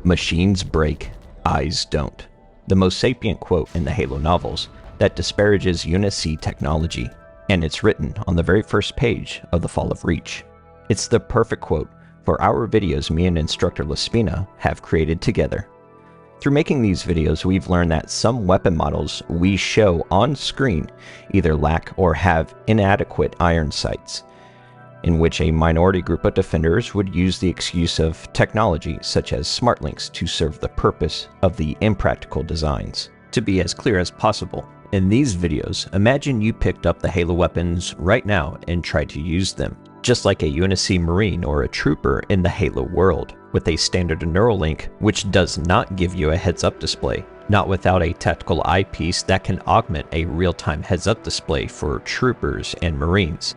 Machines break, eyes don't. The most sapient quote in the Halo novels that disparages UNSC technology, and it's written on the very first page of The Fall of Reach. It's the perfect quote for our videos me and instructor Laspina have created together. Through making these videos, we've learned that some weapon models we show on screen either lack or have inadequate iron sights, in which a minority group of defenders would use the excuse of technology such as smart links to serve the purpose of the impractical designs. To be as clear as possible, in these videos, imagine you picked up the Halo weapons right now and tried to use them, just like a UNSC Marine or a trooper in the Halo world, with a standard neural link which does not give you a heads-up display, not without a tactical eyepiece that can augment a real-time heads-up display for troopers and Marines.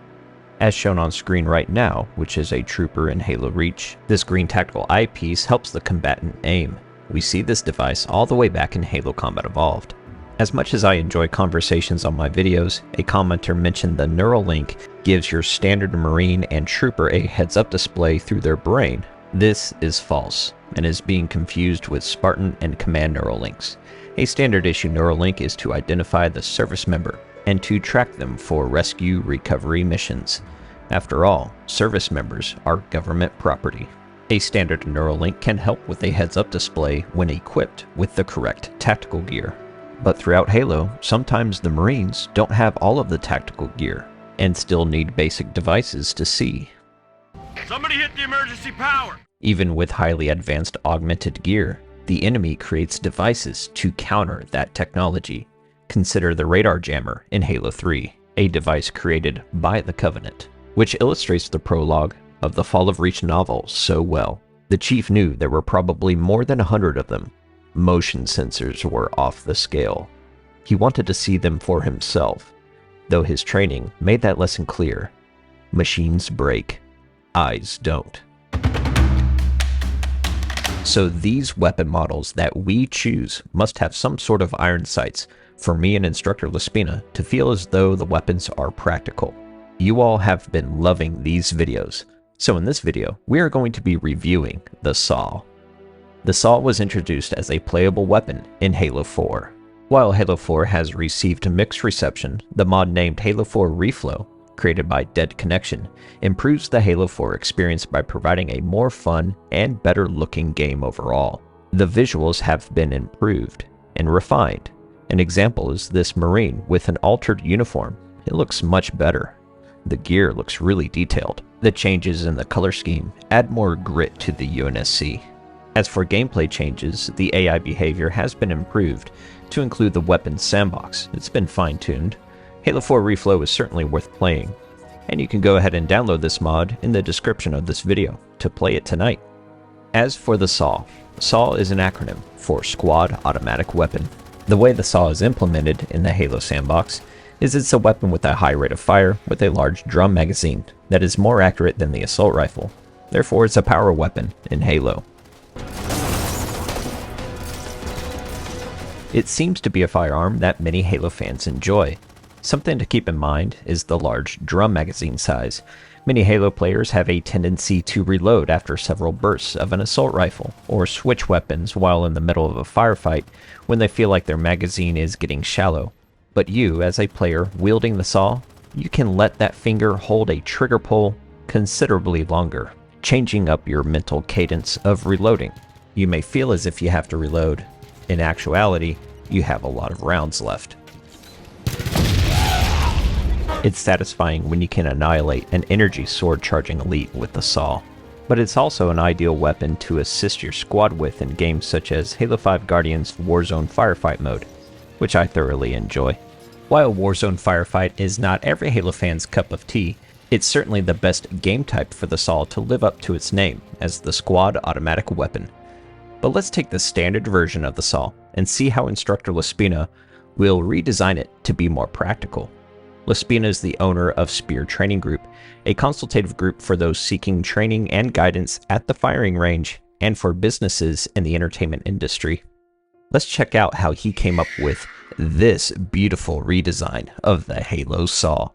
As shown on screen right now, which is a trooper in Halo Reach, this green tactical eyepiece helps the combatant aim. We see this device all the way back in Halo Combat Evolved. As much as I enjoy conversations on my videos, a commenter mentioned the neural link gives your standard Marine and trooper a heads-up display through their brain. This is false, and is being confused with Spartan and Command neural links. A standard issue neural link is to identify the service member, and to track them for rescue recovery missions. After all, service members are government property. A standard neural link can help with a heads-up display when equipped with the correct tactical gear. But throughout Halo, sometimes the Marines don't have all of the tactical gear, and still need basic devices to see. Somebody hit the emergency power! Even with highly advanced augmented gear, the enemy creates devices to counter that technology. Consider the radar jammer in Halo 3, a device created by the Covenant, which illustrates the prologue of the Fall of Reach novel so well. The Chief knew there were probably more than 100 of them. Motion sensors were off the scale. He wanted to see them for himself, though his training made that lesson clear. Machines break, eyes don't. So these weapon models that we choose must have some sort of iron sights for me and instructor Laspina to feel as though the weapons are practical. You all have been loving these videos, so in this video, we are going to be reviewing the SAW. The SAW was introduced as a playable weapon in Halo 4. While Halo 4 has received mixed reception, the mod named Halo 4 Reflow, created by Dead Connection, improves the Halo 4 experience by providing a more fun and better looking game overall. The visuals have been improved and refined. An example is this Marine with an altered uniform. It looks much better. The gear looks really detailed. The changes in the color scheme add more grit to the UNSC. As for gameplay changes, the AI behavior has been improved to include the weapons sandbox. It's been fine-tuned. Halo 4 Reflow is certainly worth playing, and you can go ahead and download this mod in the description of this video to play it tonight. As for the SAW, SAW is an acronym for Squad Automatic Weapon. The way the SAW is implemented in the Halo sandbox is it's a weapon with a high rate of fire with a large drum magazine that is more accurate than the assault rifle. Therefore, it's a power weapon in Halo. It seems to be a firearm that many Halo fans enjoy. Something to keep in mind is the large drum magazine size. Many Halo players have a tendency to reload after several bursts of an assault rifle, or switch weapons while in the middle of a firefight when they feel like their magazine is getting shallow. But you, as a player wielding the SAW, you can let that finger hold a trigger pull considerably longer, changing up your mental cadence of reloading. You may feel as if you have to reload. In actuality, you have a lot of rounds left. It's satisfying when you can annihilate an energy sword charging elite with the SAW, but it's also an ideal weapon to assist your squad with in games such as Halo 5 Guardian's Warzone Firefight mode, which I thoroughly enjoy. While Warzone Firefight is not every Halo fan's cup of tea, it's certainly the best game type for the SAW to live up to its name as the Squad Automatic Weapon. But let's take the standard version of the SAW and see how instructor Laspina will redesign it to be more practical. Laspina is the owner of Spear Training Group, a consultative group for those seeking training and guidance at the firing range and for businesses in the entertainment industry. Let's check out how he came up with this beautiful redesign of the Halo SAW.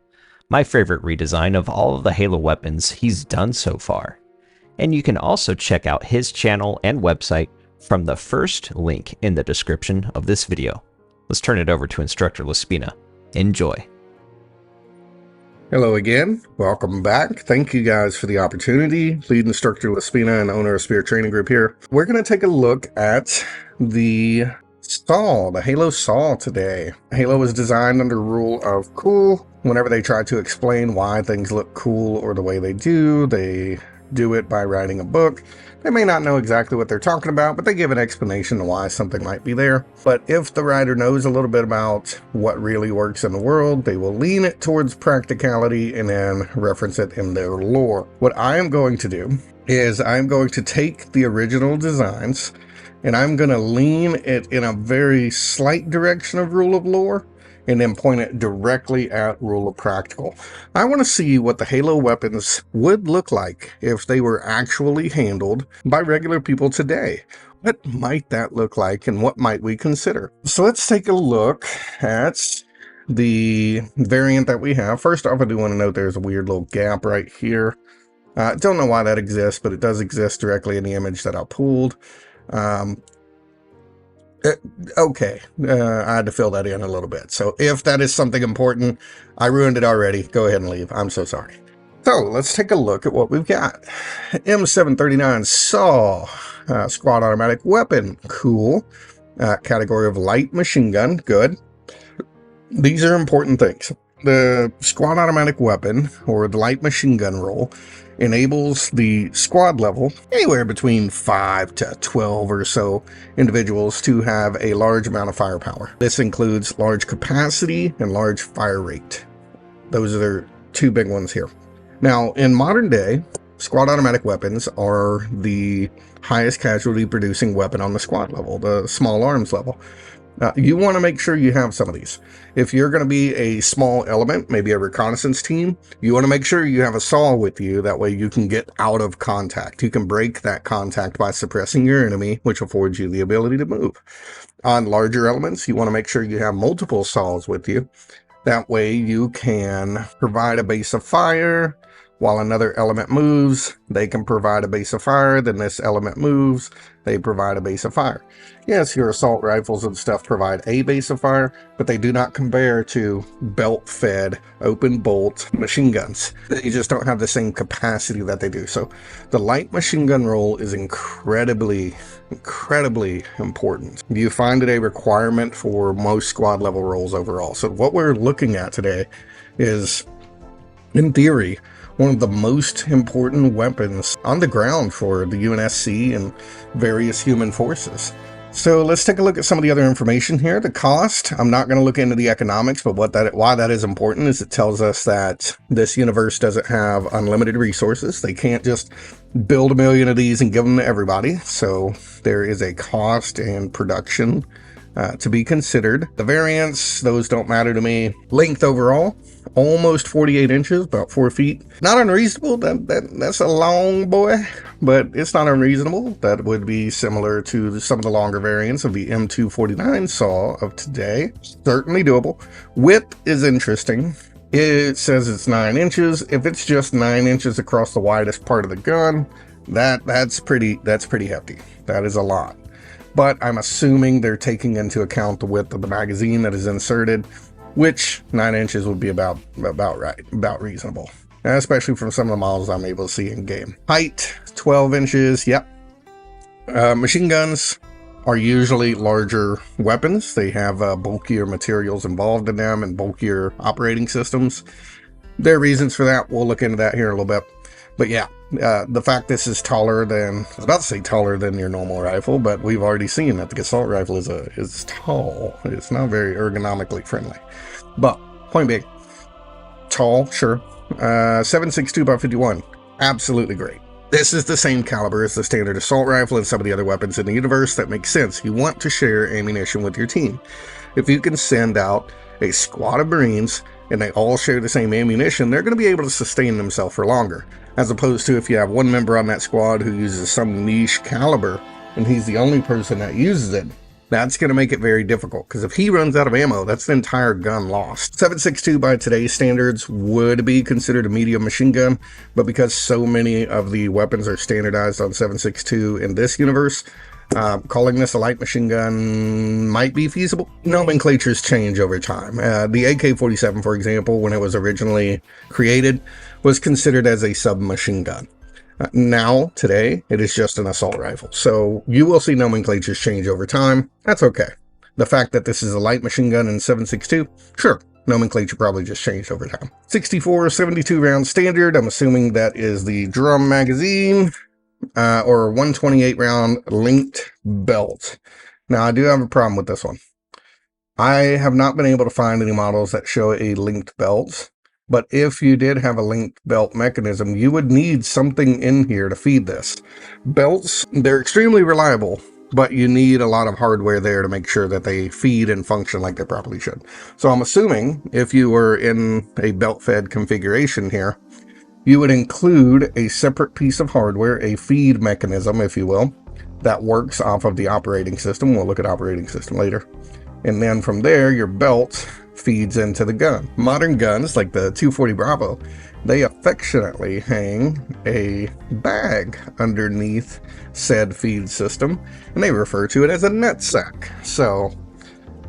My favorite redesign of all of the Halo weapons he's done so far. And you can also check out his channel and website from the first link in the description of this video. Let's turn it over to Instructor Laspina. Enjoy. Hello again. Welcome back. Thank you guys for the opportunity. Lead Instructor Laspina and owner of Spirit Training Group here. We're going to take a look at the SAW, the Halo SAW today. Halo was designed under rule of cool. Whenever they try to explain why things look cool or the way they do it by writing a book. They may not know exactly what they're talking about, but they give an explanation of why something might be there. But if the writer knows a little bit about what really works in the world, they will lean it towards practicality and then reference it in their lore. What I am going to do is I'm going to take the original designs and I'm going to lean it in a very slight direction of rule of lore and then point it directly at rule of practical. I want to see what the Halo weapons would look like if they were actually handled by regular people today. What might that look like and what might we consider? So let's take a look at the variant that we have. First off, I do want to note there's a weird little gap right here. Don't know why that exists, but it does exist directly in the image that I pulled. Okay, I had to fill that in a little bit. So if that is something important, I ruined it already. Go ahead and leave. I'm so sorry. So let's take a look at what we've got. M739 SAW, squad automatic weapon. Cool. Category of light machine gun. Good. These are important things. The squad automatic weapon, or the light machine gun role, enables the squad level, anywhere between 5 to 12 or so individuals, to have a large amount of firepower. This includes large capacity and large fire rate. Those are the two big ones here. Now, in modern day, squad automatic weapons are the highest casualty producing weapon on the squad level, the small arms level. You want to make sure you have some of these. If you're going to be a small element, maybe a reconnaissance team, you want to make sure you have a SAW with you. That way you can get out of contact. You can break that contact by suppressing your enemy, which affords you the ability to move. On larger elements, you want to make sure you have multiple SAWs with you. That way you can provide a base of fire. While another element moves, they can provide a base of fire. Then this element moves, they provide a base of fire. Yes, your assault rifles and stuff provide a base of fire, but they do not compare to belt-fed, open bolt machine guns. They just don't have the same capacity that they do. So the light machine gun role is incredibly important. You find it a requirement for most squad level roles overall. So what we're looking at today is, in theory, one of the most important weapons on the ground for the UNSC and various human forces. So let's take a look at some of the other information here. The cost, I'm not going to look into the economics, but why that is important is it tells us that this universe doesn't have unlimited resources. They can't just build 1 million of these and give them to everybody. So there is a cost and production to be considered. The variants, those don't matter to me. Length overall, almost 48 inches, about 4 feet. Not unreasonable. That's a long boy, but it's not unreasonable. That would be similar to some of the longer variants of the M249 SAW of today. Certainly doable. Width is interesting. It says it's 9 inches. If it's just 9 inches across the widest part of the gun, that's pretty hefty. That is a lot. But I'm assuming they're taking into account the width of the magazine that is inserted, which 9 inches would be about right, about reasonable, especially from some of the models I'm able to see in game. Height, 12 inches, yep. Machine guns are usually larger weapons. They have bulkier materials involved in them and bulkier operating systems. There are reasons for that. We'll look into that here in a little bit. But yeah, the fact this is taller than, I was about to say taller than your normal rifle, but we've already seen that the assault rifle is tall. It's not very ergonomically friendly. But point being, tall, sure. 7.62 by 51, absolutely great. This is the same caliber as the standard assault rifle and some of the other weapons in the universe. That makes sense. You want to share ammunition with your team. If you can send out a squad of Marines and they all share the same ammunition, they're going to be able to sustain themselves for longer. As opposed to if you have one member on that squad who uses some niche caliber and he's the only person that uses it, that's going to make it very difficult, because if he runs out of ammo, that's the entire gun lost. 7.62 by today's standards would be considered a medium machine gun, but because so many of the weapons are standardized on 7.62 in this universe, Calling this a light machine gun might be feasible. Nomenclatures change over time. The AK-47, for example, when it was originally created, was considered as a submachine gun. Now, today, it is just an assault rifle. So you will see nomenclatures change over time. That's okay. The fact that this is a light machine gun in 7.62, sure, nomenclature probably just changed over time. 64, 72 round standard, I'm assuming that is the drum magazine, or 128 round linked belt. Now, I do have a problem with this one. I have not been able to find any models that show a linked belt, but if you did have a linked belt mechanism, you would need something in here to feed this. Belts, they're extremely reliable, but you need a lot of hardware there to make sure that they feed and function like they probably should. So I'm assuming if you were in a belt-fed configuration here, you would include a separate piece of hardware, a feed mechanism, if you will, that works off of the operating system. We'll look at operating system later. And then from there, your belt feeds into the gun. Modern guns, like the 240 Bravo, they affectionately hang a bag underneath said feed system, and they refer to it as a nutsack. So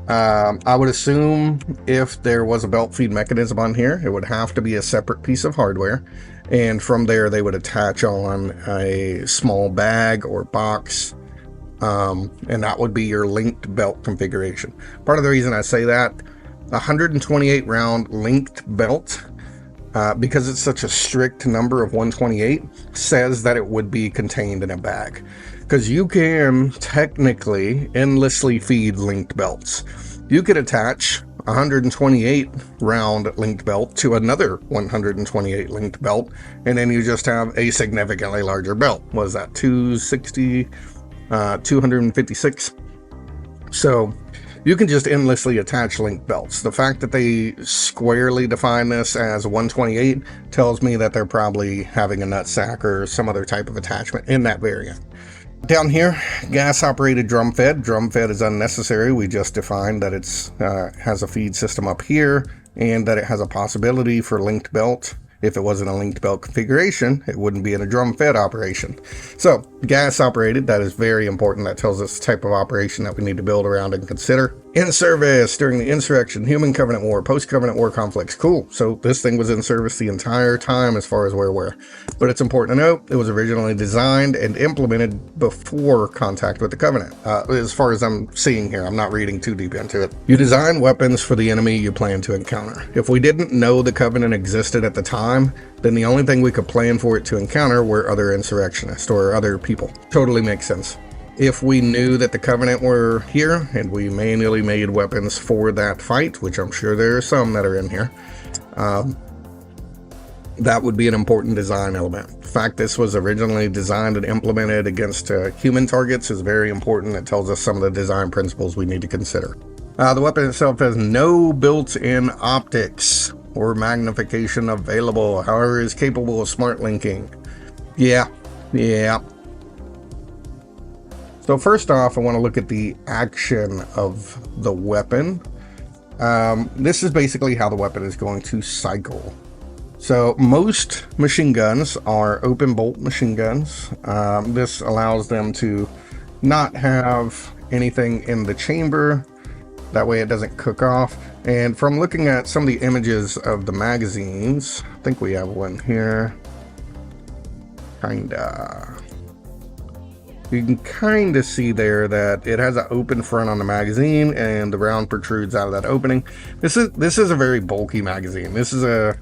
I would assume if there was a belt feed mechanism on here, it would have to be a separate piece of hardware, and from there they would attach on a small bag or box, and that would be your linked belt configuration. Part of the reason I say that, 128 round linked belt, because it's such a strict number of 128, says that it would be contained in a bag. Because you can technically endlessly feed linked belts. You could attach 128 round linked belt to another 128 linked belt, and then you just have a significantly larger belt. What is that, 260, 256? So you can just endlessly attach linked belts. The fact that they squarely define this as 128 tells me that they're probably having a nutsack or some other type of attachment in that variant. Down here, gas-operated drum-fed. Drum-fed is unnecessary. We just defined that it's has a feed system up here and that it has a possibility for linked belt. If it wasn't a linked belt configuration, it wouldn't be in a drum-fed operation. So, gas-operated, that is very important. That tells us the type of operation that we need to build around and consider. In service during the insurrection, human covenant war, post-covenant war conflicts. Cool. So this thing was in service the entire time as far as we're aware. But it's important to note, it was originally designed and implemented before contact with the covenant. As far as I'm seeing here, I'm not reading too deep into it. You design weapons for the enemy you plan to encounter. If we didn't know the covenant existed at the time, then the only thing we could plan for it to encounter were other insurrectionists or other people. Totally makes sense. If we knew that the Covenant were here and we manually made weapons for that fight, which I'm sure there are some that are in here, that would be an important design element. The fact this was originally designed and implemented against human targets is very important. It tells us some of the design principles we need to consider. The weapon itself has no built-in optics or magnification available, however is capable of smart linking. Yeah. So first off, I want to look at the action of the weapon. This is basically how the weapon is going to cycle. So most machine guns are open bolt machine guns. This allows them to not have anything in the chamber. That way it doesn't cook off. And from looking at some of the images of the magazines, I think we have one here. You can kind of see there that it has an open front on the magazine and the round protrudes out of that opening. This is a very bulky magazine. This is a...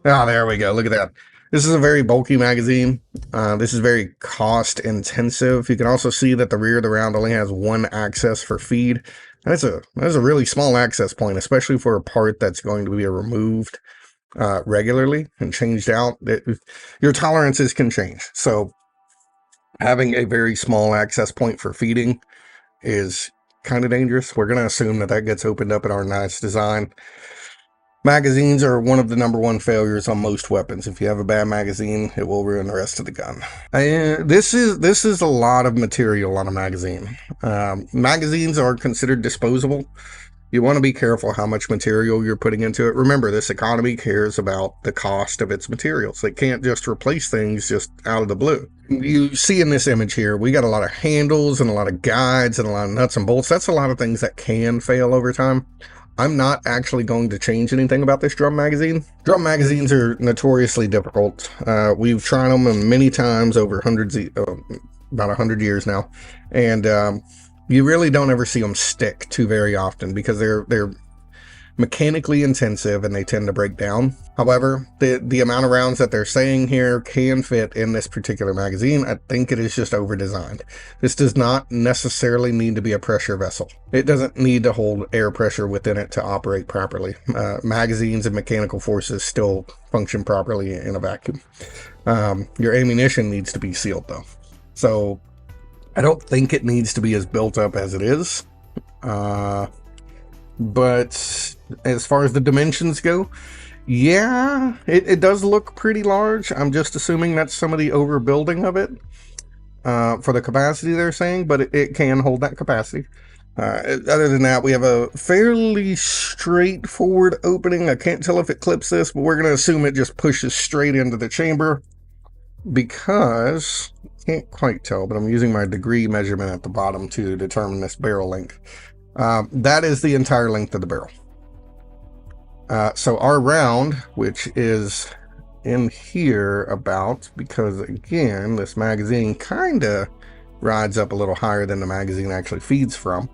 Oh, there we go. Look at that. This is a very bulky magazine. This is very cost intensive. You can also see that the rear of the round only has one access for feed. That's a really small access point, especially for a part that's going to be removed regularly and changed out. Your tolerances can change. So having a very small access point for feeding is kind of dangerous. We're going to assume that that gets opened up in our nice design. Magazines are one of the #1 failures on most weapons. If you have a bad magazine, it will ruin the rest of the gun. And this is a lot of material on a magazine. Magazines are considered disposable. You want to be careful how much material you're putting into it. Remember, this economy cares about the cost of its materials. They can't just replace things just out of the blue. You see in this image here, we got a lot of handles and a lot of guides and a lot of nuts and bolts. That's a lot of things that can fail over time. I'm not actually going to change anything about this drum magazine. Drum magazines are notoriously difficult. We've tried them many times over about 100 years now. And you really don't ever see them stick too very often because they're mechanically intensive and they tend to break down. However, the amount of rounds that they're saying here can fit in this particular magazine. I think it is just over-designed. This does not necessarily need to be a pressure vessel. It doesn't need to hold air pressure within it to operate properly. Magazines and mechanical forces still function properly in a vacuum. Your ammunition needs to be sealed though. So I don't think it needs to be as built up as it is. But as far as the dimensions go, yeah, it does look pretty large. I'm just assuming that's some of the overbuilding of it for the capacity they're saying, but it can hold that capacity. Other than that, we have a fairly straightforward opening. I can't tell if it clips this, but we're going to assume it just pushes straight into the chamber because, can't quite tell, but I'm using my degree measurement at the bottom to determine this barrel length. That is the entire length of the barrel. So our round, which is in here about, because again, this magazine kind of rides up a little higher than the magazine actually feeds from.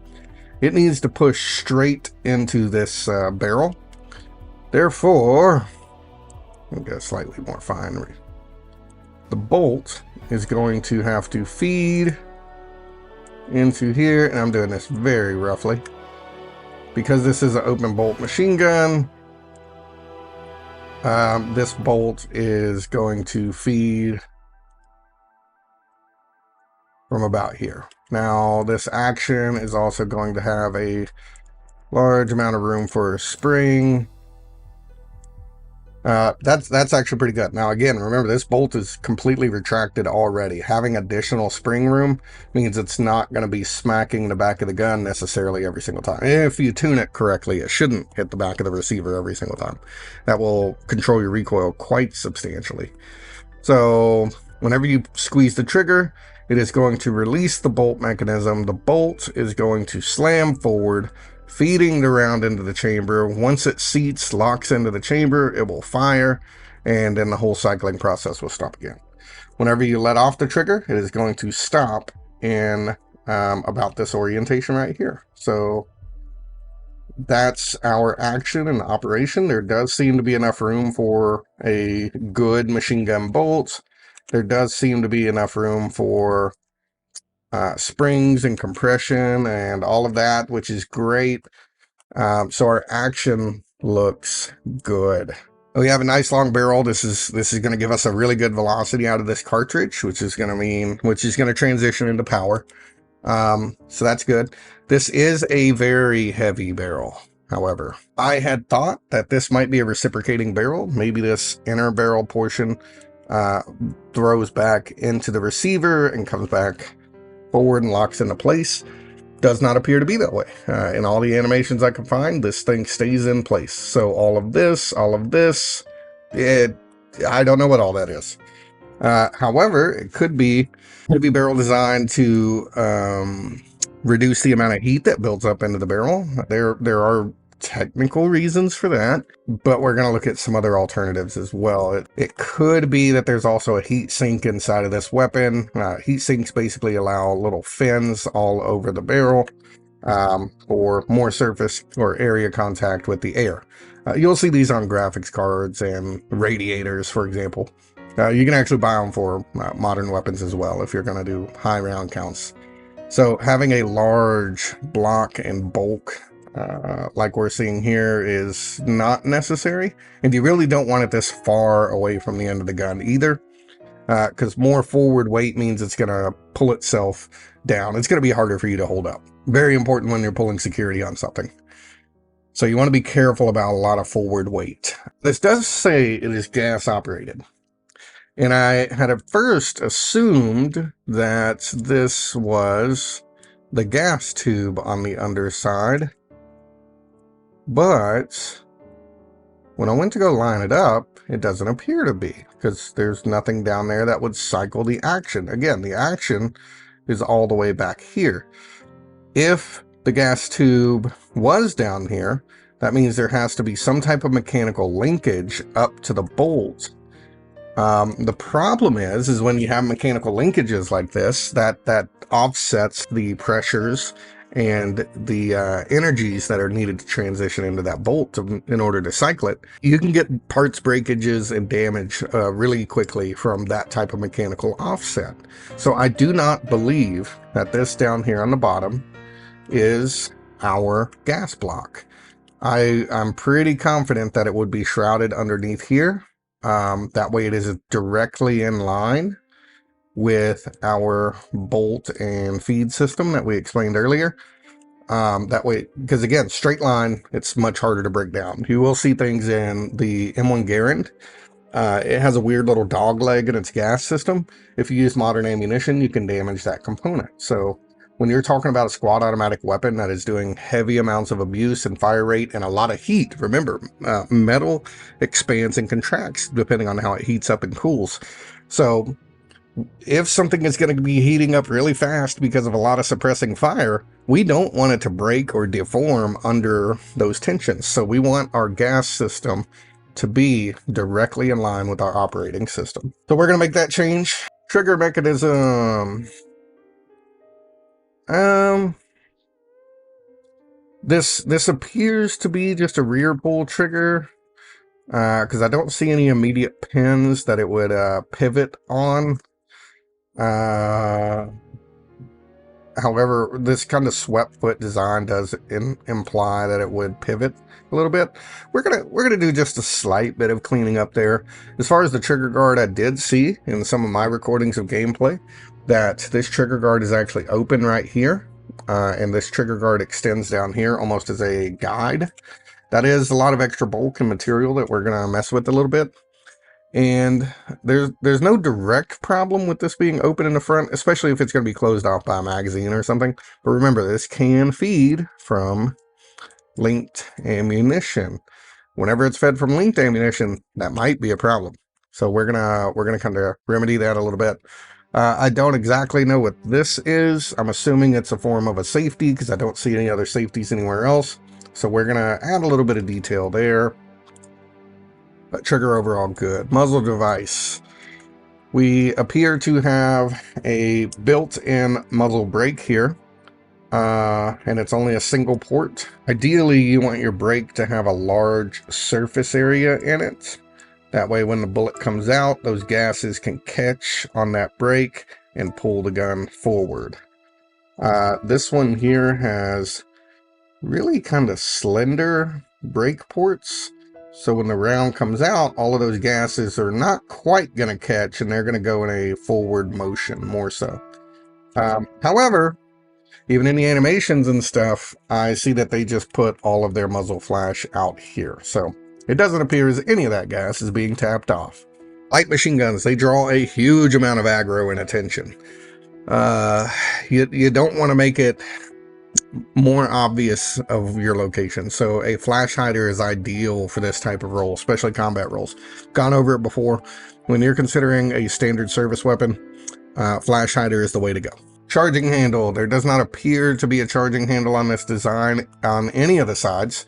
It needs to push straight into this barrel. Therefore, I'll get slightly more fine. The bolt is going to have to feed into here, and I'm doing this very roughly because this is an open bolt machine gun. This bolt is going to feed from about here. Now this action is also going to have a large amount of room for a spring. That's actually pretty good. Now again, remember this bolt is completely retracted already. Having additional spring room means it's not going to be smacking the back of the gun necessarily every single time. If you tune it correctly, it shouldn't hit the back of the receiver every single time. That will control your recoil quite substantially. So whenever you squeeze the trigger, it is going to release the bolt mechanism. The bolt is going to slam forward, feeding the round into the chamber. Once it seats, locks into the chamber, it will fire, and then the whole cycling process will stop again. Whenever you let off the trigger, it is going to stop in about this orientation right here. So that's our action and operation. There does seem to be enough room for a good machine gun bolt. There does seem to be enough room for springs and compression and all of that, which is great. So our action looks good. We have a nice long barrel. This is going to give us a really good velocity out of this cartridge, which is going to transition into power. So that's good. This is a very heavy barrel. However, I had thought that this might be a reciprocating barrel. Maybe this inner barrel portion throws back into the receiver and comes back forward and locks into place. Does not appear to be that way. In all the animations I can find, this thing stays in place. So all of this, I don't know what all that is. However, it could be barrel designed to reduce the amount of heat that builds up into the barrel. There are technical reasons for that, but we're going to look at some other alternatives as well. It could be that there's also a heat sink inside of this weapon. Heat sinks basically allow little fins all over the barrel for more surface or area contact with the air. You'll see these on graphics cards and radiators, for example. You can actually buy them for modern weapons as well if you're going to do high round counts. So having a large block and bulk like we're seeing here is not necessary, and you really don't want it this far away from the end of the gun either, because more forward weight means it's going to pull itself down. It's going to be harder for you to hold up. Very important when you're pulling security on something. So you want to be careful about a lot of forward weight. This does say it is gas operated, and I had at first assumed that this was the gas tube on the underside. But when I went to go line it up, it doesn't appear to be, because there's nothing down there that would cycle the action. Again, the action is all the way back here. If the gas tube was down here, that means there has to be some type of mechanical linkage up to the bolt. The problem is when you have mechanical linkages like this, that offsets the pressures and the energies that are needed to transition into that bolt in order to cycle it. You can get parts breakages and damage really quickly from that type of mechanical offset. So I do not believe that this down here on the bottom is our gas block. I'm pretty confident that it would be shrouded underneath here. That way it is directly in line with our bolt and feed system that we explained earlier. That way, because again, straight line, it's much harder to break down. You will see things in the M1 Garand. It has a weird little dog leg in its gas system. If you use modern ammunition, you can damage that component. So when you're talking about a squad automatic weapon that is doing heavy amounts of abuse and fire rate and a lot of heat, remember, metal expands and contracts depending on how it heats up and cools. So if something is going to be heating up really fast because of a lot of suppressing fire, we don't want it to break or deform under those tensions. So we want our gas system to be directly in line with our operating system. So we're going to make that change. Trigger mechanism. This appears to be just a rear pull trigger, because I don't see any immediate pins that it would pivot on. However, this kind of swept foot design does imply that it would pivot a little bit. We're gonna do just a slight bit of cleaning up there. As far as the trigger guard, I did see in some of my recordings of gameplay that this trigger guard is actually open right here, and this trigger guard extends down here almost as a guide. That is a lot of extra bulk and material that we're gonna mess with a little bit. And there's no direct problem with this being open in the front, especially if it's going to be closed off by a magazine or something. But remember, this can feed from linked ammunition. Whenever it's fed from linked ammunition, that might be a problem. So we're gonna kind of remedy that a little bit. I don't exactly know what this is. I'm assuming it's a form of a safety because I don't see any other safeties anywhere else. So we're gonna add a little bit of detail there. But trigger overall good. Muzzle device. We appear to have a built-in muzzle brake here. And it's only a single port. Ideally, you want your brake to have a large surface area in it. That way, when the bullet comes out, those gases can catch on that brake and pull the gun forward. This one here has really kind of slender brake ports. So when the round comes out, all of those gases are not quite going to catch, and they're going to go in a forward motion more so. However, even in the animations and stuff, I see that they just put all of their muzzle flash out here. So it doesn't appear as any of that gas is being tapped off. Light machine guns, they draw a huge amount of aggro and attention. You don't want to make it more obvious of your location. So a flash hider is ideal for this type of role, especially combat roles. Gone over it before. When you're considering a standard service weapon, flash hider is the way to go. Charging handle. There does not appear to be a charging handle on this design on any of the sides.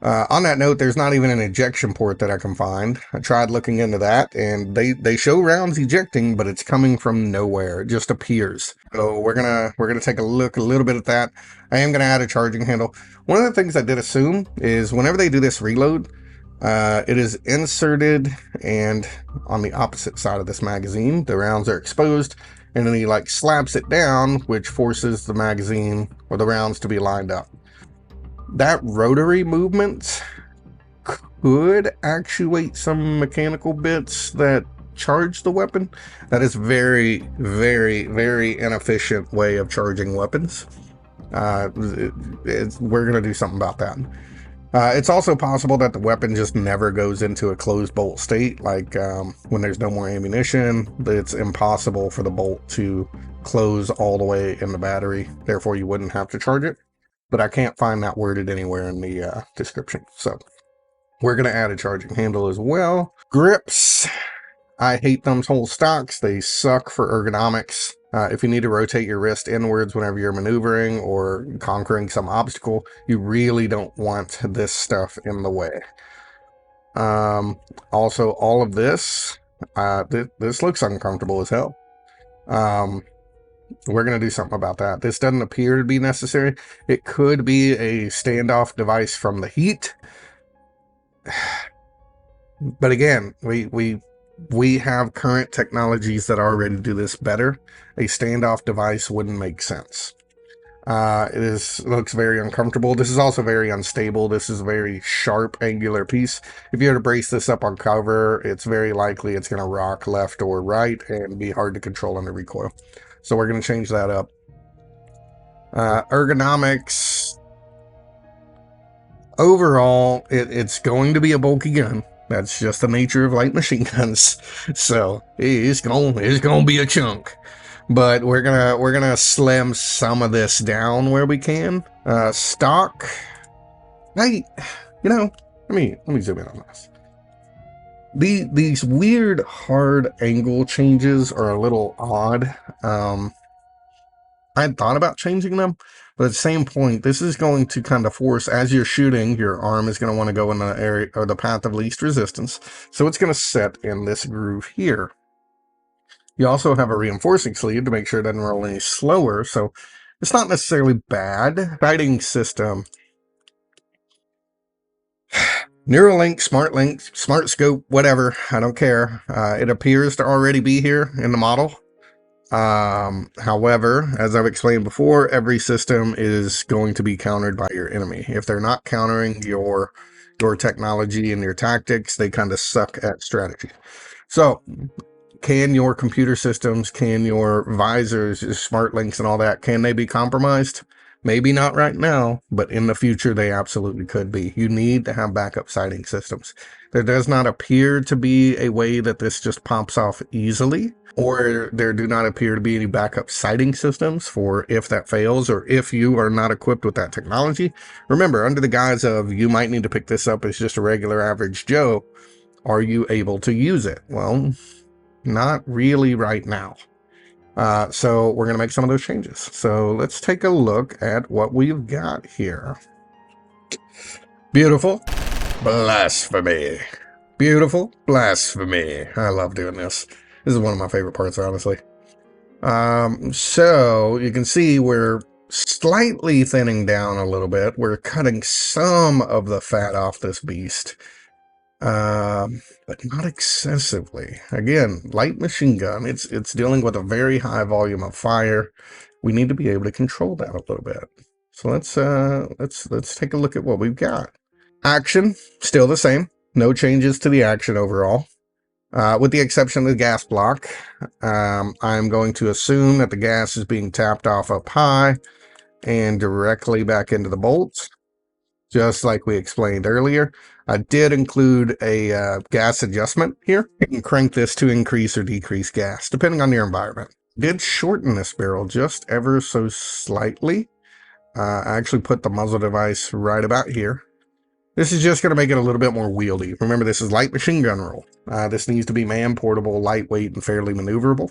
On that note, there's not even an ejection port that I can find. I tried looking into that, and they show rounds ejecting, but it's coming from nowhere. It just appears. So we're gonna take a little bit at that. I am gonna add a charging handle. One of the things I did assume is whenever they do this reload, it is inserted, and on the opposite side of this magazine, the rounds are exposed, and then he like slaps it down, which forces the magazine or the rounds to be lined up. That rotary movement could actuate some mechanical bits that charge the weapon. That is very, very, very inefficient way of charging weapons. We're going to do something about that. It's also possible that the weapon just never goes into a closed bolt state, like when there's no more ammunition. It's impossible for the bolt to close all the way in the battery, therefore you wouldn't have to charge it. but I can't find that worded anywhere in the description. So we're going to add a charging handle as well. Grips. I hate them whole stocks. They suck for ergonomics. If you need to rotate your wrist inwards whenever you're maneuvering or conquering some obstacle, you really don't want this stuff in the way. Also, all of this, this looks uncomfortable as hell. We're going to do something about that. This doesn't appear to be necessary. It could be a standoff device from the heat. But again, we have current technologies that already do this better. A standoff device wouldn't make sense. Looks very uncomfortable. This is also very unstable. This is a very sharp, angular piece. If you were to brace this up on cover, it's very likely it's going to rock left or right and be hard to control under recoil. So we're going to change that up. Ergonomics. Overall, it's going to be a bulky gun. That's just the nature of light machine guns. So it's gonna be a chunk. But we're gonna slim some of this down where we can. Stock. Hey, let me zoom in on this. These weird hard angle changes are a little odd. I had thought about changing them, but at the same point, this is going to kind of force, as you're shooting, your arm is going to want to go in the area or the path of least resistance. So it's going to set in this groove here. You also have a reinforcing sleeve to make sure it doesn't roll any slower. So it's not necessarily bad. Sighting system. Neuralink, SmartLink, Smart Scope, whatever. I don't care. It appears to already be here in the model. However, as I've explained before, every system is going to be countered by your enemy. If they're not countering your technology and your tactics, they kind of suck at strategy. So, can your computer systems, can your visors, your smart links and all that, can they be compromised? Maybe not right now, but in the future they absolutely could be. You need to have backup sighting systems. There does not appear to be a way that this just pops off easily, or there do not appear to be any backup sighting systems for if that fails or if you are not equipped with that technology. Remember, under the guise of you might need to pick this up as just a regular average Joe, are you able to use it? Well, not really right now. So we're going to make some of those changes. So let's take a look at what we've got here. Beautiful. Blasphemy. Beautiful. Blasphemy. I love doing this. This is one of my favorite parts, honestly. So you can see we're slightly thinning down a little bit. We're cutting some of the fat off this beast. But not excessively. Again, light machine gun, it's dealing with a very high volume of fire. We need to be able to control that a little bit. So let's take a look at what we've got. Action, still the same. No changes to the action overall. With the exception of the gas block. I'm going to assume that the gas is being tapped off up high and directly back into the bolts, just like we explained earlier. I did include a gas adjustment here. You can crank this to increase or decrease gas, depending on your environment. Did shorten this barrel just ever so slightly. I actually put the muzzle device right about here. This is just going to make it a little bit more wieldy. Remember, this is light machine gun roll. This needs to be man-portable, lightweight, and fairly maneuverable.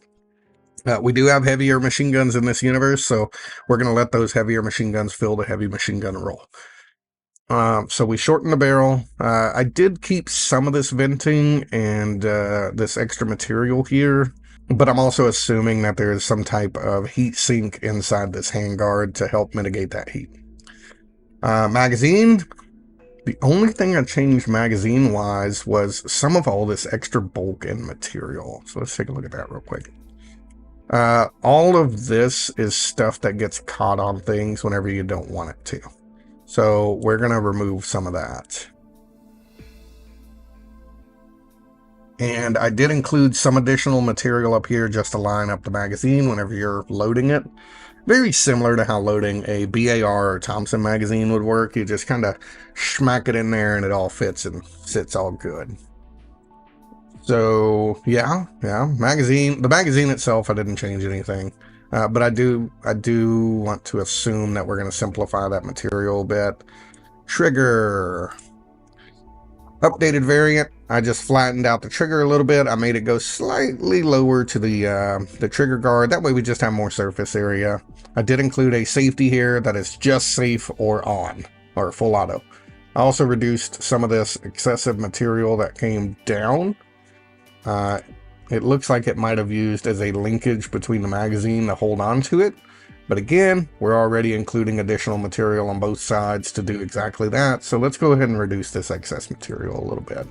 We do have heavier machine guns in this universe, so we're going to let those heavier machine guns fill the heavy machine gun roll. So we shortened the barrel. I did keep some of this venting and this extra material here, but I'm also assuming that there is some type of heat sink inside this handguard to help mitigate that heat. Magazine. The only thing I changed magazine-wise was some of all this extra bulk and material. So let's take a look at that real quick. All of this is stuff that gets caught on things whenever you don't want it to. So we're going to remove some of that. And I did include some additional material up here just to line up the magazine whenever you're loading it. Very similar to how loading a BAR or Thompson magazine would work. You just kind of smack it in there and it all fits and sits all good. So yeah, magazine. The magazine itself, I didn't change anything. But I do want to assume that we're going to simplify that material a bit. Trigger. Updated variant. I just flattened out the trigger a little bit. I made it go slightly lower to the trigger guard. That way we just have more surface area. I did include a safety here that is just safe or on, or full auto. I also reduced some of this excessive material that came down. It looks like it might have used as a linkage between the magazine to hold on to it. But again, we're already including additional material on both sides to do exactly that. So let's go ahead and reduce this excess material a little bit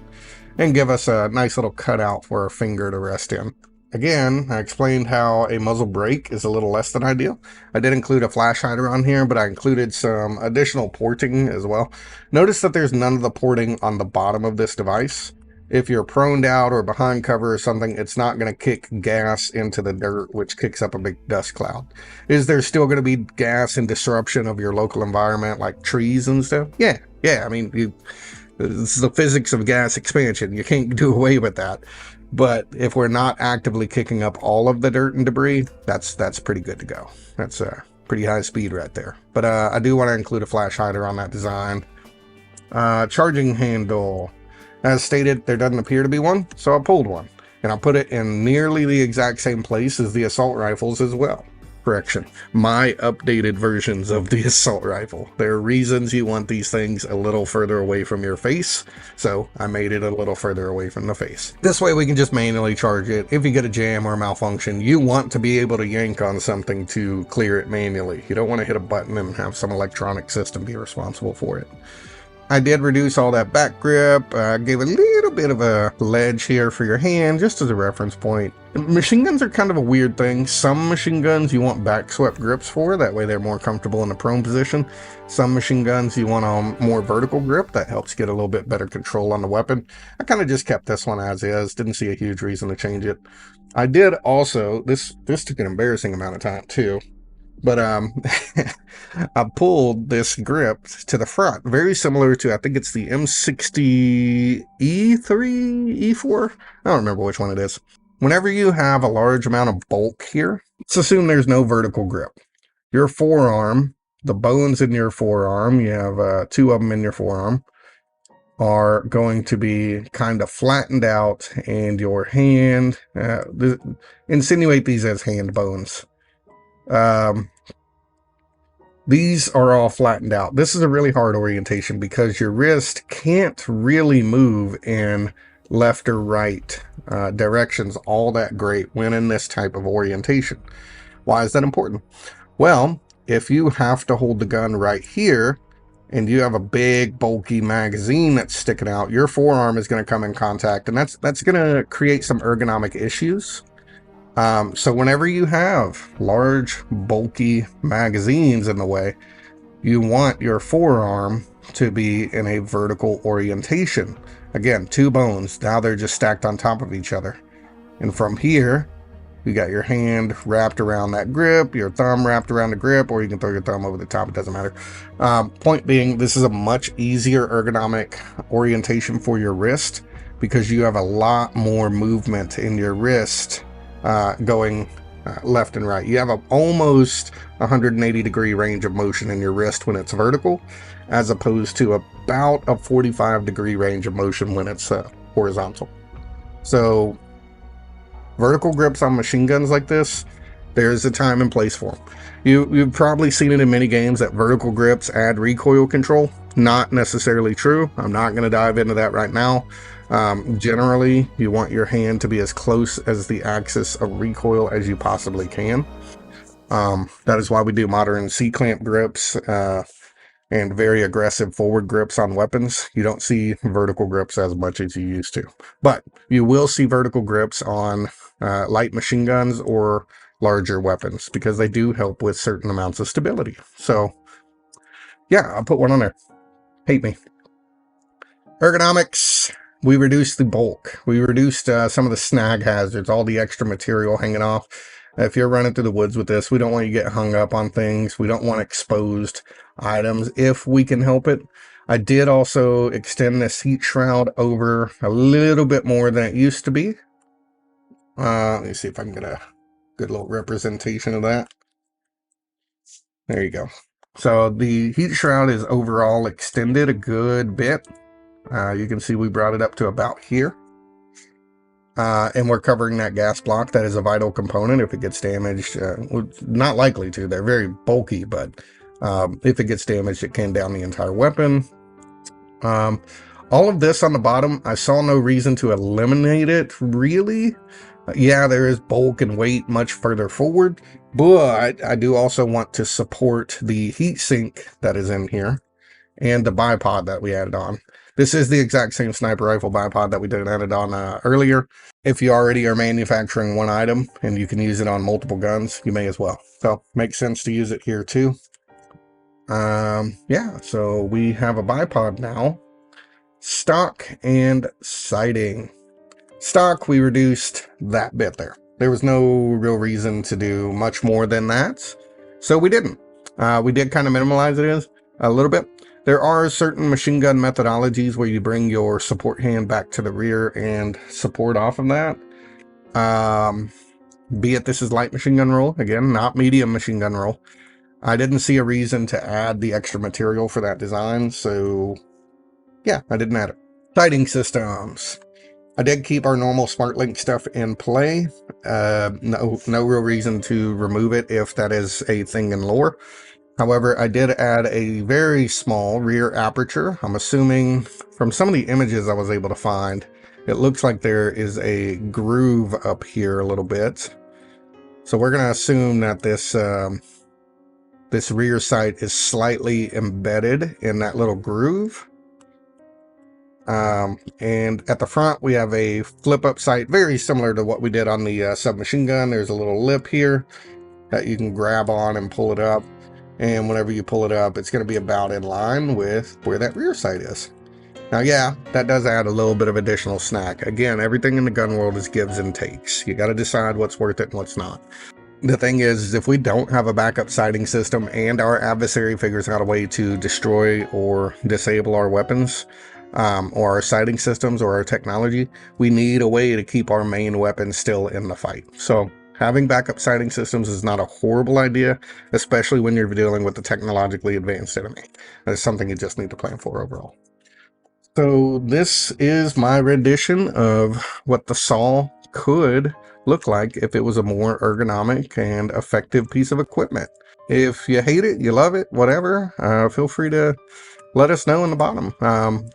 and give us a nice little cutout for our finger to rest in. Again, I explained how a muzzle brake is a little less than ideal. I did include a flash hider on here, but I included some additional porting as well. Notice that there's none of the porting on the bottom of this device. If you're proned out or behind cover or something, it's not going to kick gas into the dirt, which kicks up a big dust cloud. Is there still going to be gas and disruption of your local environment, like trees and stuff? Yeah. I mean, it's the physics of gas expansion. You can't do away with that. But if we're not actively kicking up all of the dirt and debris, that's pretty good to go. That's a pretty high speed right there. But I do want to include a flash hider on that design. Charging handle. As stated, there doesn't appear to be one, so I pulled one. And I put it in nearly the exact same place as the assault rifles as well. Correction, my updated versions of the assault rifle. There are reasons you want these things a little further away from your face, so I made it a little further away from the face. This way we can just manually charge it. If you get a jam or a malfunction, you want to be able to yank on something to clear it manually. You don't want to hit a button and have some electronic system be responsible for it. I did reduce all that back grip, gave a little bit of a ledge here for your hand, just as a reference point. Machine guns are kind of a weird thing. Some machine guns you want back swept grips for, that way they're more comfortable in the prone position. Some machine guns you want a more vertical grip, that helps get a little bit better control on the weapon. I kind of just kept this one as is, didn't see a huge reason to change it. I did also, this took an embarrassing amount of time too. But I pulled this grip to the front, very similar to, I think it's the M60 E3, E4? I don't remember which one it is. Whenever you have a large amount of bulk here, let's assume there's no vertical grip. Your forearm, the bones in your forearm, you have 2 of them in your forearm, are going to be kind of flattened out, and your hand, insinuate these as hand bones. These are all flattened out. This is a really hard orientation because your wrist can't really move in left or right directions all that great when in this type of orientation. Why is that important? Well, if you have to hold the gun right here and you have a big bulky magazine that's sticking out, your forearm is going to come in contact, and that's going to create some ergonomic issues. So whenever you have large, bulky magazines in the way, you want your forearm to be in a vertical orientation. Again, 2 bones, now they're just stacked on top of each other. And from here, you got your hand wrapped around that grip, your thumb wrapped around the grip, or you can throw your thumb over the top, it doesn't matter. Point being, this is a much easier ergonomic orientation for your wrist because you have a lot more movement in your wrist going left and right. You have almost 180 degree range of motion in your wrist when it's vertical, as opposed to about a 45 degree range of motion when it's horizontal. So vertical grips on machine guns like this, there's a time and place for them. You've probably seen it in many games that vertical grips add recoil control. Not necessarily true. I'm not going to dive into that right now. Generally, you want your hand to be as close as the axis of recoil as you possibly can. That is why we do modern C-clamp grips and very aggressive forward grips on weapons. You don't see vertical grips as much as you used to. But you will see vertical grips on light machine guns or larger weapons because they do help with certain amounts of stability. So, yeah, I'll put one on there. Hate me. Ergonomics. We reduced the bulk. We reduced some of the snag hazards, all the extra material hanging off. If you're running through the woods with this, we don't want you to get hung up on things. We don't want exposed items if we can help it. I did also extend this heat shroud over a little bit more than it used to be. Let me see if I can get a Good little representation of that. There you go. So the heat shroud is overall extended a good bit. You can see we brought it up to about here. And we're covering that gas block. That is a vital component. If it gets damaged, not likely to. They're very bulky, but if it gets damaged, it can down the entire weapon. All of this on the bottom, I saw no reason to eliminate it, really. Yeah, there is bulk and weight much further forward, but I do also want to support the heatsink that is in here and the bipod that we added on. This is the exact same sniper rifle bipod that we added on earlier. If you already are manufacturing one item and you can use it on multiple guns, you may as well. So makes sense to use it here too. Yeah, so we have a bipod now. Stock and sighting. Stock, we reduced that bit there. There was no real reason to do much more than that, so we didn't. We did kind of minimalize it a little bit. There are certain machine gun methodologies where you bring your support hand back to the rear and support off of that. Be it this is light machine gun roll, again, not medium machine gun roll. I didn't see a reason to add the extra material for that design, so yeah, I didn't add it. Sighting systems. I did keep our normal SmartLink stuff in play. No real reason to remove it if that is a thing in lore. However, I did add a very small rear aperture. I'm assuming from some of the images I was able to find, it looks like there is a groove up here a little bit. So we're going to assume that this this rear sight is slightly embedded in that little groove. And at the front, we have a flip-up sight, very similar to what we did on the submachine gun. There's a little lip here that you can grab on and pull it up. And whenever you pull it up, it's going to be about in line with where that rear sight is. Now, yeah, that does add a little bit of additional snack. Again, everything in the gun world is gives and takes. You got to decide what's worth it and what's not. The thing is, if we don't have a backup sighting system and our adversary figures out a way to destroy or disable our weapons, or our sighting systems or our technology, we need a way to keep our main weapon still in the fight. So having backup sighting systems is not a horrible idea, especially when you're dealing with a technologically advanced enemy. That's something you just need to plan for overall. So this is my rendition of what the SAW could look like if it was a more ergonomic and effective piece of equipment. If you hate it, you love it, whatever, feel free to let us know in the bottom.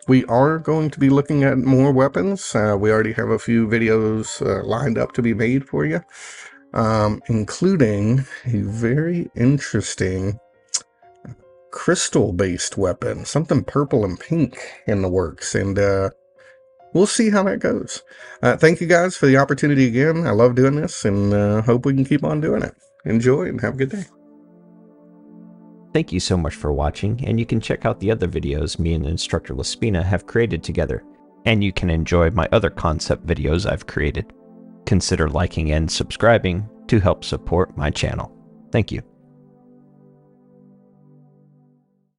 We are going to be looking at more weapons. We already have a few videos lined up to be made for you, including a very interesting crystal-based weapon, something purple and pink in the works, and we'll see how that goes. Thank you guys for the opportunity again. I love doing this, and hope we can keep on doing it. Enjoy and have a good day. Thank you so much for watching, and you can check out the other videos me and Instructor Laspina have created together, and you can enjoy my other concept videos I've created. Consider liking and subscribing to help support my channel. Thank you.